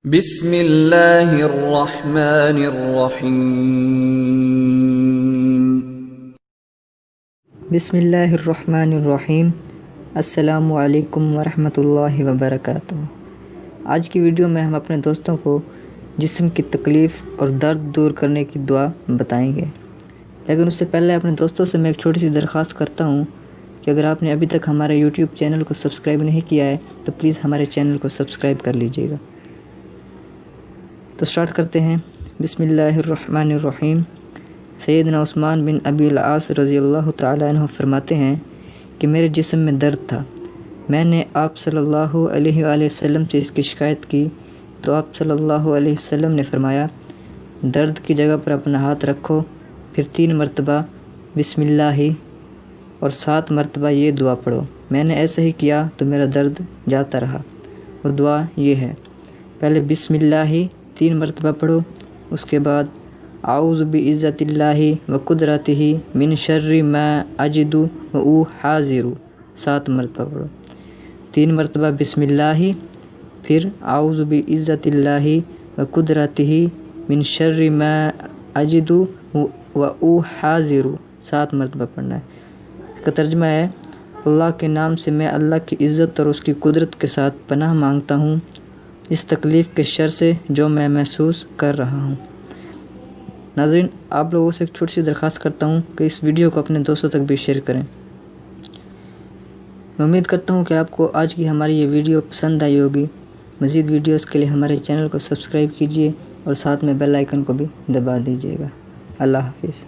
بسم اللہ الرحمن الرحیم۔ بسم اللہ الرحمن الرحیم۔ السلام علیکم ورحمۃ اللہ وبرکاتہ۔ آج کی ویڈیو میں ہم اپنے دوستوں کو جسم کی تکلیف اور درد دور کرنے کی دعا بتائیں گے، لیکن اس سے پہلے اپنے دوستوں سے میں ایک چھوٹی سی درخواست کرتا ہوں کہ اگر آپ نے ابھی تک ہمارے یوٹیوب چینل کو سبسکرائب نہیں کیا ہے تو پلیز ہمارے چینل کو سبسکرائب کر لیجیے گا۔ تو سٹارٹ کرتے ہیں۔ بسم اللہ الرحمن الرحیم۔ سیدنا عثمان بن ابی العاص رضی اللہ تعالیٰ عنہ فرماتے ہیں کہ میرے جسم میں درد تھا، میں نے آپ صلی اللہ علیہ وآلہ وسلم سے اس کی شکایت کی تو آپ صلی اللہ علیہ وسلم نے فرمایا، درد کی جگہ پر اپنا ہاتھ رکھو، پھر 3 مرتبہ بسم اللہ اور 7 مرتبہ یہ دعا پڑھو۔ میں نے ایسا ہی کیا تو میرا درد جاتا رہا۔ اور دعا یہ ہے، پہلے بسم اللہ 3 مرتبہ پڑھو، اس کے بعد اعوذ بعزت اللہ وقدرتہ من شر ما اجد واحاذر 7 مرتبہ پڑھو۔ 3 مرتبہ بسم اللہ، پھر اعوذ بعزت اللہ وقدرتہ من شر ما اجد واحاذر 7 مرتبہ پڑھنا ہے۔ اس کا ترجمہ ہے، اللہ کے نام سے میں اللہ کی عزت اور اس کی قدرت کے ساتھ پناہ مانگتا ہوں اس تکلیف کے شر سے جو میں محسوس کر رہا ہوں۔ ناظرین، آپ لوگوں سے ایک چھوٹی سی درخواست کرتا ہوں کہ اس ویڈیو کو اپنے دوستوں تک بھی شیئر کریں۔ میں امید کرتا ہوں کہ آپ کو آج کی ہماری یہ ویڈیو پسند آئی ہوگی۔ مزید ویڈیوز کے لیے ہمارے چینل کو سبسکرائب کیجیے اور ساتھ میں بیل آئیکن کو بھی دبا دیجیے گا۔ اللہ حافظ۔